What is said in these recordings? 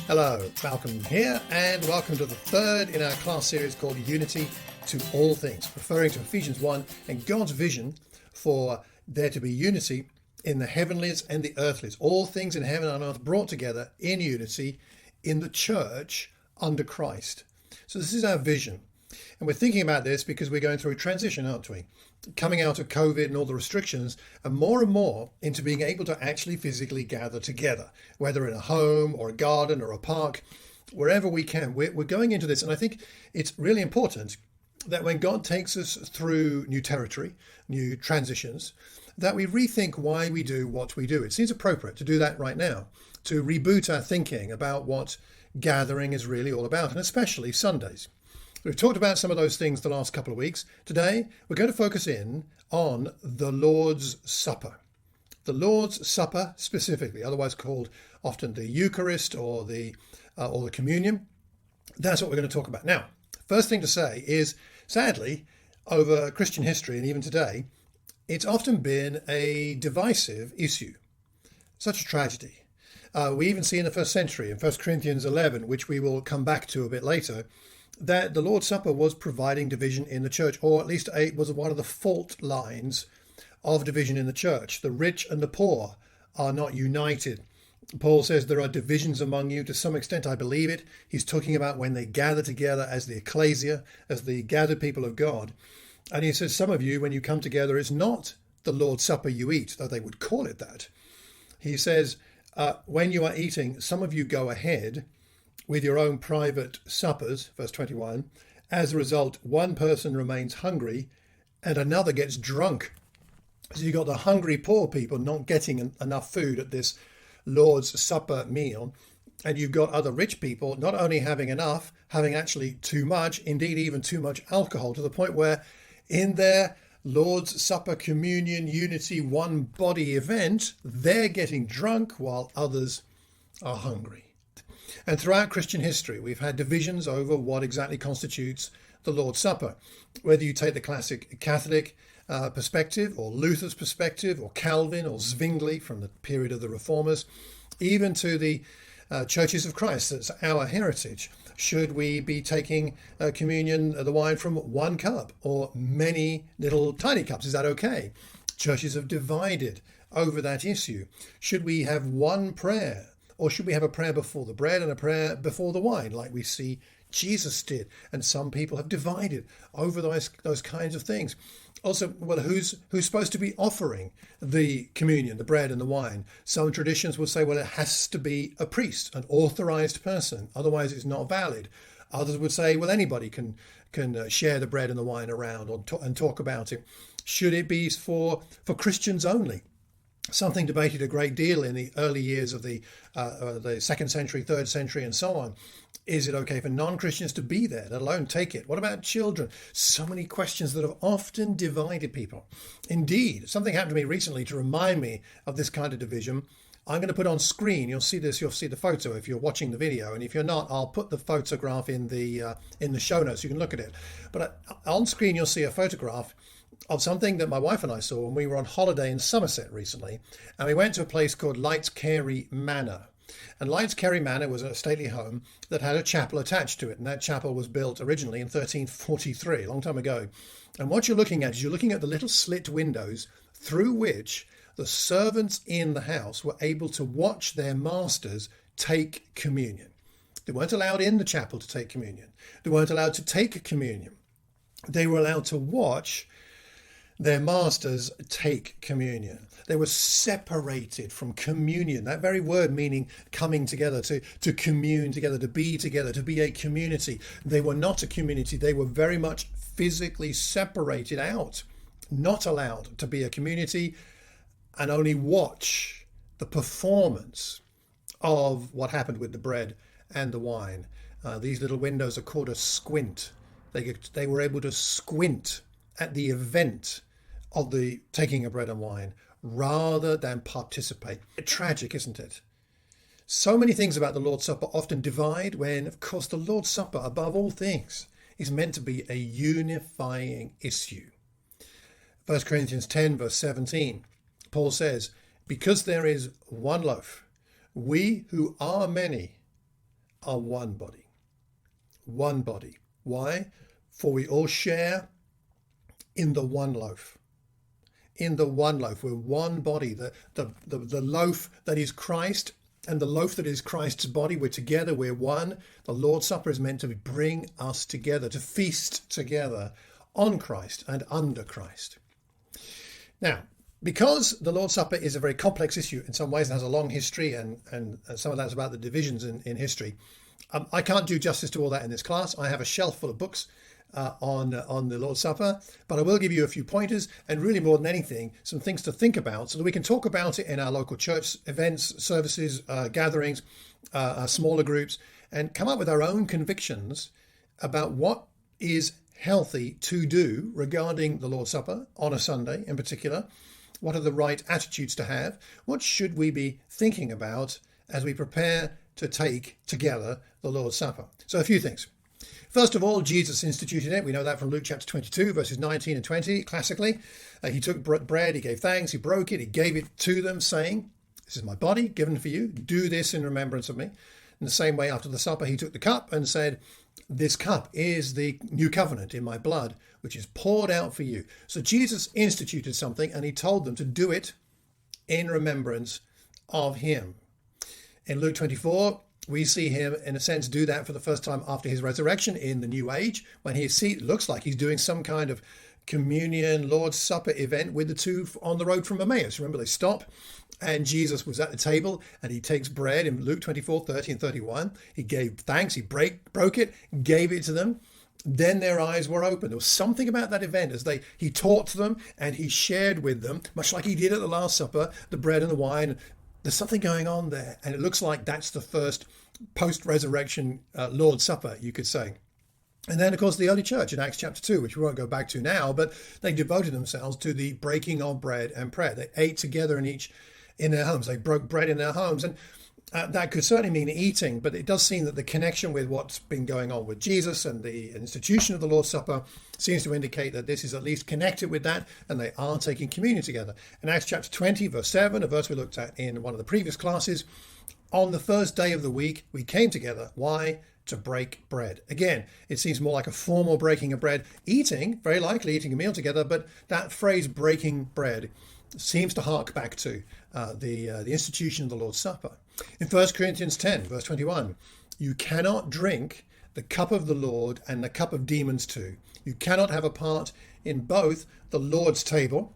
Hello, Malcolm here, and welcome to the third in our class series called Unity to All Things, referring to Ephesians 1 and God's vision for there to be unity in the heavenlies and the earthlies, all things in heaven and earth brought together in unity in the church under Christ. So this is our vision. And we're thinking about this because we're going through a transition, aren't we? Coming out of COVID and all the restrictions, and more into being able to actually physically gather together, whether in a home or a garden or a park, wherever we can. We're going into this, and I think it's really important that when God takes us through new territory, new transitions, that we rethink why we do what we do. It seems appropriate to do that right now, to reboot our thinking about what gathering is really all about, and especially Sundays. We've talked about some of those things the last couple of weeks. Today, we're going to focus in on the Lord's Supper. The Lord's Supper specifically, otherwise called often the Eucharist or the Communion. That's what we're going to talk about. Now, first thing to say is, sadly, over Christian history and even today, it's often been a divisive issue. Such a tragedy. We even see in the first century, in 1 Corinthians 11, which we will come back to a bit later, that the Lord's Supper was providing division in the church, or at least it was one of the fault lines of division in the church. The rich and the poor are not united. Paul says there are divisions among you. To some extent, I believe it. He's talking about when they gather together as the ecclesia, as the gathered people of God. And he says, some of you, when you come together, it's not the Lord's Supper you eat, though they would call it that. He says, when you are eating, some of you go ahead with your own private suppers, verse 21. As a result, one person remains hungry and another gets drunk. So you've got the hungry poor people not getting enough food at this Lord's Supper meal. And you've got other rich people not only having enough, having actually too much, indeed even too much alcohol, to the point where in their Lord's Supper, communion, unity, one body event, they're getting drunk while others are hungry. And throughout Christian history, we've had divisions over what exactly constitutes the Lord's Supper. Whether you take the classic Catholic perspective, or Luther's perspective, or Calvin, or Zwingli from the period of the Reformers, even to the Churches of Christ, that's our heritage. Should we be taking communion, the wine, from one cup or many little tiny cups? Is that okay? Churches have divided over that issue. Should we have one prayer? Or should we have a prayer before the bread and a prayer before the wine, like we see Jesus did? And some people have divided over those kinds of things. Also, well, who's supposed to be offering the communion, the bread and the wine? Some traditions will say, well, it has to be a priest, an authorized person, otherwise it's not valid. Others would say, well, anybody can share the bread and the wine around and talk about it. Should it be for Christians only? Something debated a great deal in the early years of the 2nd century, 3rd century, and so on. Is it okay for non-Christians to be there, let alone take it? What about children? So many questions that have often divided people. Indeed, something happened to me recently to remind me of this kind of division. I'm going to put on screen, you'll see this, you'll see the photo if you're watching the video, and if you're not, I'll put the photograph in the show notes, you can look at it. But on screen, you'll see a photograph of something that my wife and I saw when we were on holiday in Somerset recently, and we went to a place called Lights Carey Manor. And Lights Carey Manor was a stately home that had a chapel attached to it, and that chapel was built originally in 1343, a long time ago. And what you're looking at is you're looking at the little slit windows through which the servants in the house were able to watch their masters take communion. They weren't allowed in the chapel to take communion. They weren't allowed to take communion. They were allowed to watch their masters take communion. They were separated from communion, that very word meaning coming together, to commune together, to be a community. They were not a community. They were very much physically separated out, not allowed to be a community, and only watch the performance of what happened with the bread and the wine. These little windows are called a squint. They were able to squint at the event of the taking of bread and wine rather than participate. Tragic, isn't it? So many things about the Lord's Supper often divide when, of course, the Lord's Supper, above all things, is meant to be a unifying issue. 1 Corinthians 10, verse 17, Paul says, because there is one loaf, we who are many are one body. One body. Why? For we all share in the one loaf. In the one loaf. We're one body. The loaf that is Christ and the loaf that is Christ's body, we're together, we're one. The Lord's Supper is meant to bring us together, to feast together on Christ and under Christ. Now, because the Lord's Supper is a very complex issue in some ways and has a long history, and some of that's about the divisions in history, I can't do justice to all that in this class. I have a shelf full of books on the Lord's Supper, but I will give you a few pointers, and really more than anything, some things to think about so that we can talk about it in our local church events, services, gatherings, our smaller groups, and come up with our own convictions about what is healthy to do regarding the Lord's Supper on a Sunday in particular. What are the right attitudes to have? What should we be thinking about as we prepare to take together the Lord's Supper? So a few things. First of all, Jesus instituted it. We know that from Luke chapter 22, verses 19 and 20, classically. He took bread, he gave thanks, he broke it, he gave it to them, saying, "This is my body given for you. Do this in remembrance of me." In the same way, after the supper, he took the cup and said, "This cup is the new covenant in my blood, which is poured out for you." So Jesus instituted something, and he told them to do it in remembrance of him. In Luke 24, we see him, in a sense, do that for the first time after his resurrection in the New Age, when it looks like he's doing some kind of communion, Lord's Supper event with the two on the road from Emmaus. Remember, they stop, and Jesus was at the table, and he takes bread in Luke 24, 30 and 31. He gave thanks, he broke it, gave it to them. Then their eyes were open. There was something about that event as he taught them and he shared with them, much like he did at the Last Supper, the bread and the wine. There's something going on there, and it looks like that's the first post-resurrection Lord's Supper, you could say. And then, of course, the early church in Acts chapter 2, which we won't go back to now, but they devoted themselves to the breaking of bread and prayer. They ate together in their homes. They broke bread in their homes. And that could certainly mean eating, but it does seem that the connection with what's been going on with Jesus and the institution of the Lord's Supper seems to indicate that this is at least connected with that, and they are taking communion together. In Acts chapter 20, verse 7, a verse we looked at in one of the previous classes, on the first day of the week, we came together. Why? To break bread. Again, it seems more like a formal breaking of bread. Eating, very likely eating a meal together, but that phrase breaking bread seems to hark back to the institution of the Lord's Supper. In 1 Corinthians 10, verse 21, you cannot drink the cup of the Lord and the cup of demons too. You cannot have a part in both the Lord's table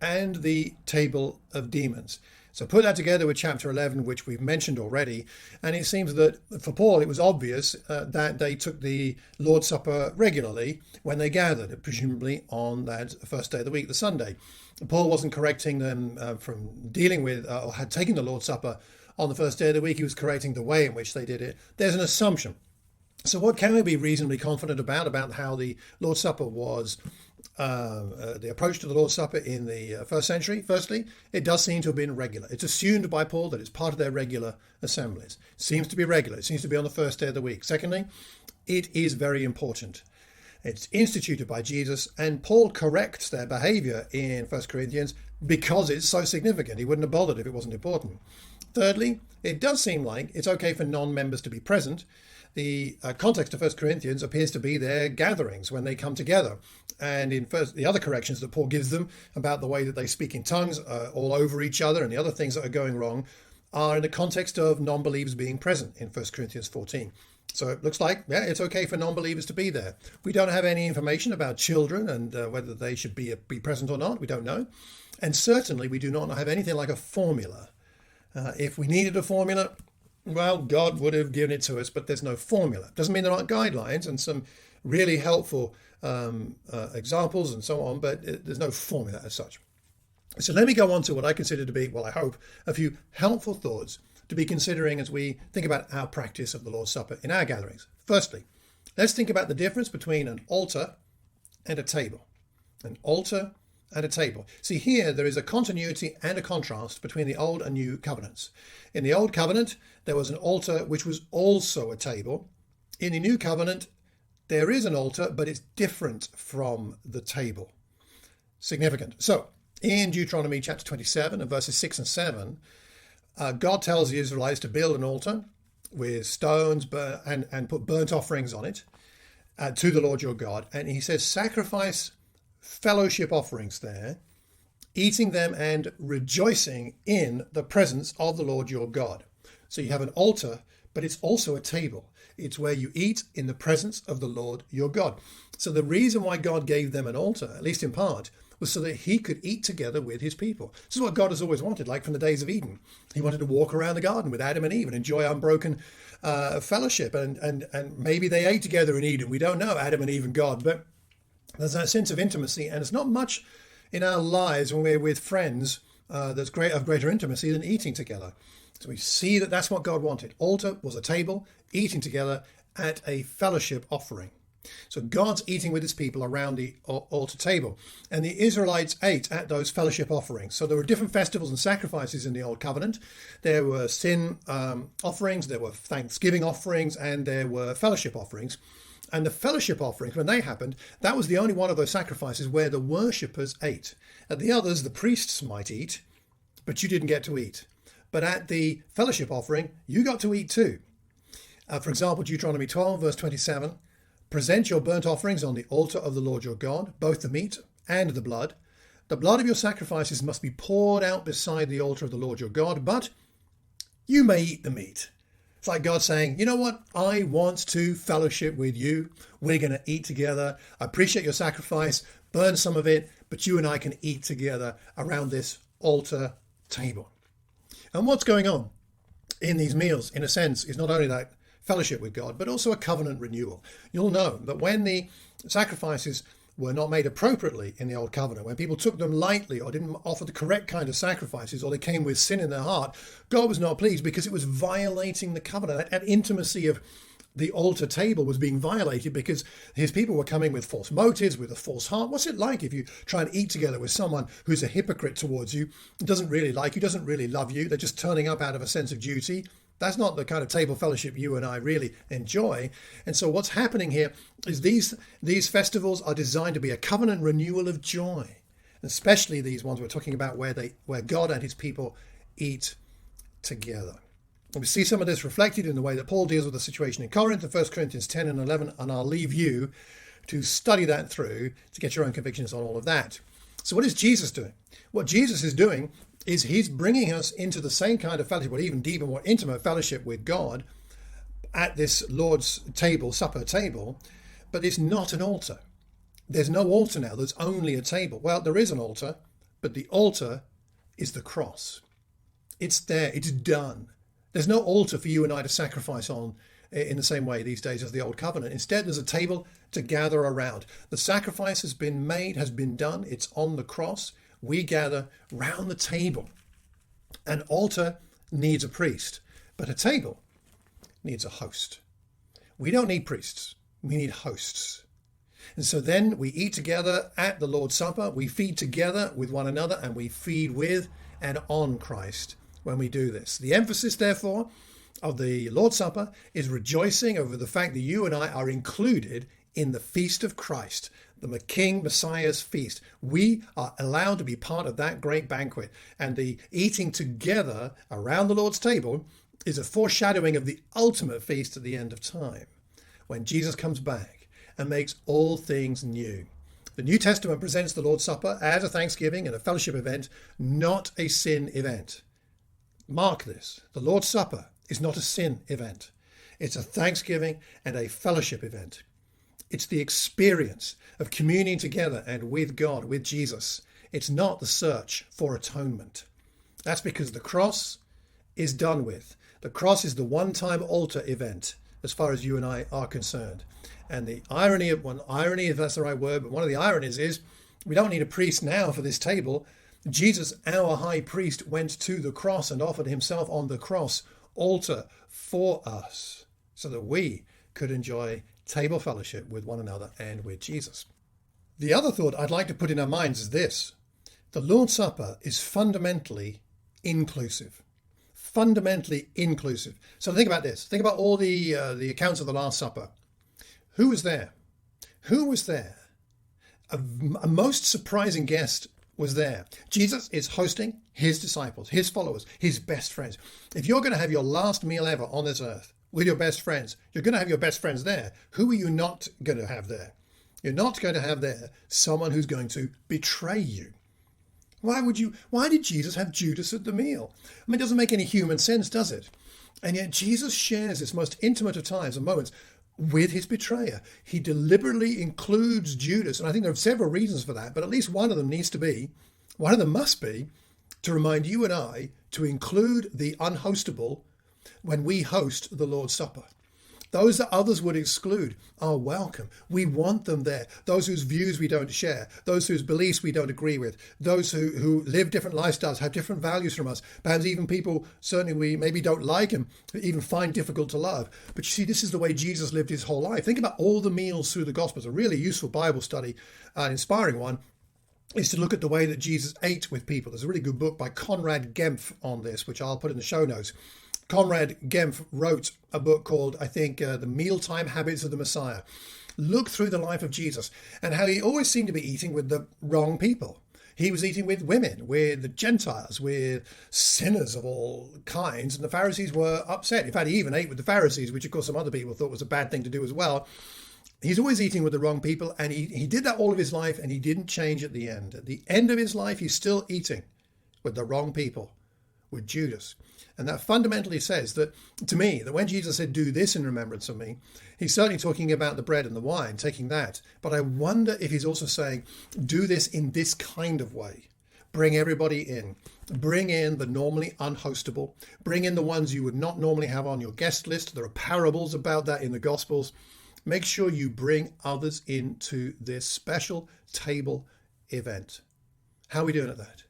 and the table of demons. So put that together with chapter 11, which we've mentioned already, and it seems that for Paul it was obvious that they took the Lord's Supper regularly when they gathered, presumably on that first day of the week, the Sunday. Paul wasn't correcting them from dealing with or had taken the Lord's Supper on the first day of the week. He was correcting the way in which they did it. There's an assumption. So what can we be reasonably confident about how the Lord's Supper was, the approach to the Lord's Supper in the first century? Firstly, it does seem to have been regular. It's assumed by Paul that it's part of their regular assemblies. It seems to be regular. It seems to be on the first day of the week. Secondly, it is very important. It's instituted by Jesus, and Paul corrects their behavior in 1 Corinthians because it's so significant. He wouldn't have bothered if it wasn't important. Thirdly, it does seem like it's okay for non-members to be present. The context of 1 Corinthians appears to be their gatherings when they come together. And in the other corrections that Paul gives them about the way that they speak in tongues all over each other and the other things that are going wrong are in the context of non-believers being present in 1 Corinthians 14. So it looks like, yeah, it's okay for non-believers to be there. We don't have any information about children and whether they should be present or not. We don't know. And certainly we do not have anything like a formula. If we needed a formula, well, God would have given it to us, but there's no formula. Doesn't mean there aren't guidelines and some really helpful examples and so on, but there's no formula as such. So let me go on to what I consider to be, well, I hope, a few helpful thoughts to be considering as we think about our practice of the Lord's Supper in our gatherings. Firstly, let's think about the difference between an altar and a table. An altar and a table. See, here there is a continuity and a contrast between the Old and New Covenants. In the Old Covenant, there was an altar which was also a table. In the New Covenant, there is an altar, but it's different from the table. Significant. So, in Deuteronomy chapter 27 and verses 6 and 7, God tells the Israelites to build an altar with stones and put burnt offerings on it to the Lord your God. And he says, sacrifice fellowship offerings there, eating them and rejoicing in the presence of the Lord your God. So you have an altar, but it's also a table. It's where you eat in the presence of the Lord your God. So the reason why God gave them an altar, at least in part, was so that he could eat together with his people. This is what God has always wanted, like from the days of Eden. He wanted to walk around the garden with Adam and Eve and enjoy unbroken fellowship. And maybe they ate together in Eden. We don't know, Adam and Eve and God, but there's that sense of intimacy. And it's not much in our lives when we're with friends that's of greater intimacy than eating together. So we see that that's what God wanted. Altar was a table, eating together at a fellowship offering. So God's eating with his people around the altar table. And the Israelites ate at those fellowship offerings. So there were different festivals and sacrifices in the Old Covenant. There were sin offerings, there were thanksgiving offerings, and there were fellowship offerings. And the fellowship offerings, when they happened, that was the only one of those sacrifices where the worshippers ate. At the others, the priests might eat, but you didn't get to eat. But at the fellowship offering, you got to eat too. For example, Deuteronomy 12, verse 27, present your burnt offerings on the altar of the Lord your God, both the meat and the blood. The blood of your sacrifices must be poured out beside the altar of the Lord your God, but you may eat the meat. It's like God saying, you know what? I want to fellowship with you. We're going to eat together. I appreciate your sacrifice. Burn some of it, but you and I can eat together around this altar table. And what's going on in these meals, in a sense, is not only that fellowship with God, but also a covenant renewal. You'll know that when the sacrifices were not made appropriately in the Old Covenant, when people took them lightly or didn't offer the correct kind of sacrifices, or they came with sin in their heart, God was not pleased because it was violating the covenant. That intimacy of the altar table was being violated because his people were coming with false motives, with a false heart. What's it like if you try and eat together with someone who's a hypocrite towards you, doesn't really like you, doesn't really love you, they're just turning up out of a sense of duty? That's not the kind of table fellowship you and I really enjoy. And so what's happening here is these festivals are designed to be a covenant renewal of joy, especially these ones we're talking about where God and his people eat together. And we see some of this reflected in the way that Paul deals with the situation in Corinth in 1 Corinthians 10 and 11, and I'll leave you to study that through to get your own convictions on all of that. So what is Jesus doing? What Jesus is doing is he's bringing us into the same kind of fellowship, or even deeper, more intimate fellowship with God at this Lord's table, supper table, but it's not an altar. There's no altar now, there's only a table. Well, there is an altar, but the altar is the cross. It's there, it's done. There's no altar for you and I to sacrifice on in the same way these days as the Old Covenant. Instead, there's a table to gather around. The sacrifice has been made, has been done, it's on the cross. We gather round the table. An altar needs a priest, but a table needs a host. We don't need priests, we need hosts. And so then we eat together at the Lord's Supper, we feed together with one another, and we feed with and on Christ when we do this. The emphasis, therefore, of the Lord's Supper is rejoicing over the fact that you and I are included in the feast of Christ, the King Messiah's feast. We are allowed to be part of that great banquet. And the eating together around the Lord's table is a foreshadowing of the ultimate feast at the end of time, when Jesus comes back and makes all things new. The New Testament presents the Lord's Supper as a thanksgiving and a fellowship event, not a sin event. Mark this. The Lord's Supper is not a sin event. It's a thanksgiving and a fellowship event. It's the experience of communing together and with God, with Jesus. It's not the search for atonement. That's because the cross is done with. The cross is the one-time altar event as far as you and I are concerned. And the irony, if that's the right word, but one of the ironies is we don't need a priest now for this table. Jesus, our high priest, went to the cross and offered himself on the cross altar for us so that we could enjoy table fellowship with one another and with Jesus. The other thought I'd like to put in our minds is this. The Lord's Supper is fundamentally inclusive. Fundamentally inclusive. So think about this. Think about all the accounts of the Last Supper. Who was there? Who was there? A most surprising guest was there. Jesus is hosting his disciples, his followers, his best friends. If you're going to have your last meal ever on this earth with your best friends. You're going to have your best friends there. Who are you not going to have there? You're not going to have there someone who's going to betray you. Why did Jesus have Judas at the meal? I mean, it doesn't make any human sense, does it? And yet Jesus shares this most intimate of times and moments with his betrayer. He deliberately includes Judas, and I think there are several reasons for that, but at least one of them must be, to remind you and I to include the unhostable when we host the Lord's Supper. Those that others would exclude are welcome. We want them there. Those whose views we don't share, those whose beliefs we don't agree with, those who live different lifestyles, have different values from us, perhaps even people certainly we maybe don't like and even find difficult to love. But you see, this is the way Jesus lived his whole life. Think about all the meals through the Gospels. A really useful Bible study, an inspiring one, is to look at the way that Jesus ate with people. There's a really good book by Conrad Gempf on this, which I'll put in the show notes. Conrad Gempf wrote a book called, I think, The Mealtime Habits of the Messiah. Look through the life of Jesus and how he always seemed to be eating with the wrong people. He was eating with women, with the Gentiles, with sinners of all kinds, and the Pharisees were upset. In fact, he even ate with the Pharisees, which of course some other people thought was a bad thing to do as well. He's always eating with the wrong people, and he did that all of his life, and he didn't change at the end. At the end of his life, he's still eating with the wrong people, with Judas. And that fundamentally says that, to me, that when Jesus said, do this in remembrance of me, he's certainly talking about the bread and the wine, taking that. But I wonder if he's also saying, do this in this kind of way. Bring everybody in. Bring in the normally unhostable. Bring in the ones you would not normally have on your guest list. There are parables about that in the Gospels. Make sure you bring others into this special table event. How are we doing at that?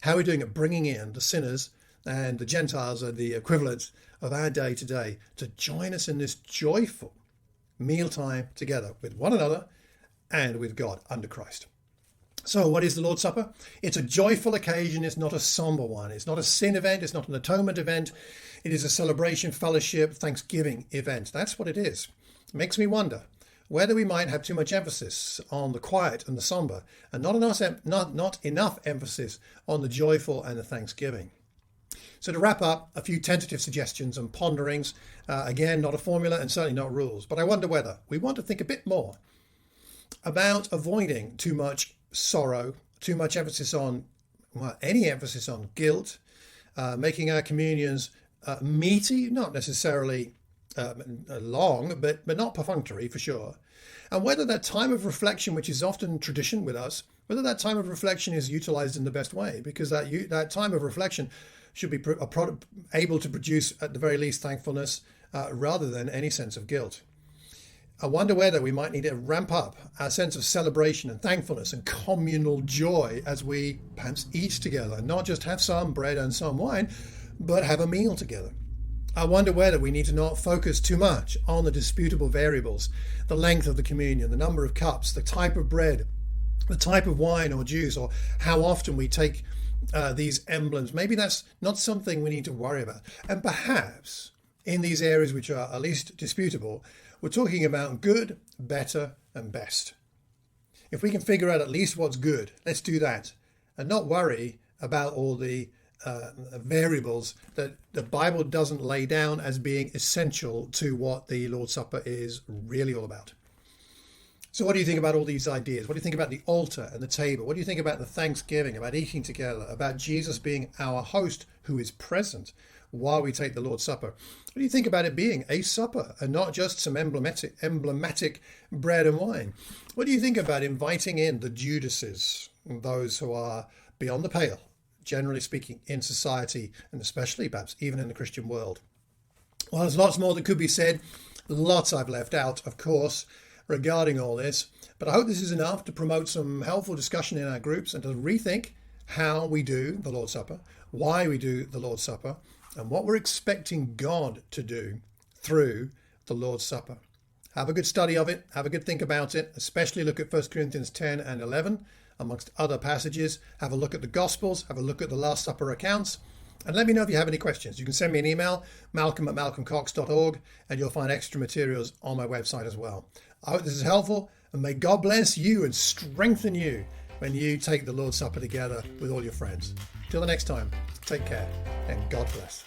How are we doing at bringing in the sinners and the Gentiles are the equivalent of our day today to join us in this joyful mealtime together with one another and with God under Christ? So what is the Lord's Supper? It's a joyful occasion. It's not a somber one. It's not a sin event. It's not an atonement event. It is a celebration, fellowship, thanksgiving event. That's what it is. It makes me wonder whether we might have too much emphasis on the quiet and the somber and not enough emphasis on the joyful and the thanksgiving. So to wrap up, a few tentative suggestions and ponderings. Again, not a formula and certainly not rules, but I wonder whether we want to think a bit more about avoiding too much sorrow, too much emphasis on, any emphasis on guilt, making our communions meaty, not necessarily long, but not perfunctory for sure. And whether that time of reflection, which is often tradition with us, whether that time of reflection is utilized in the best way, because that time of reflection should be able to produce, at the very least, thankfulness rather than any sense of guilt. I wonder whether we might need to ramp up our sense of celebration and thankfulness and communal joy as we perhaps eat together, not just have some bread and some wine, but have a meal together. I wonder whether we need to not focus too much on the disputable variables, the length of the communion, the number of cups, the type of bread, the type of wine or juice, or how often we take these emblems. Maybe that's not something we need to worry about. And perhaps in these areas which are at least disputable, we're talking about good, better, and best. If we can figure out at least what's good, let's do that and not worry about all the variables that the Bible doesn't lay down as being essential to what the Lord's Supper is really all about. So what do you think about all these ideas? What do you think about the altar and the table? What do you think about the Thanksgiving, about eating together, about Jesus being our host who is present while we take the Lord's Supper? What do you think about it being a supper and not just some emblematic bread and wine? What do you think about inviting in the Judases, those who are beyond the pale, generally speaking, in society, and especially perhaps even in the Christian world? Well, there's lots more that could be said. Lots I've left out, of course, regarding all this. But I hope this is enough to promote some helpful discussion in our groups and to rethink how we do the Lord's Supper, why we do the Lord's Supper, and what we're expecting God to do through the Lord's Supper. Have a good study of it. Have a good think about it, especially look at 1 Corinthians 10 and 11, amongst other passages. Have a look at the Gospels. Have a look at the Last Supper accounts. And let me know if you have any questions. You can send me an email, malcolm@malcolmcox.org, and you'll find extra materials on my website as well. I hope this is helpful, and may God bless you and strengthen you when you take the Lord's Supper together with all your friends. Till the next time, take care, and God bless.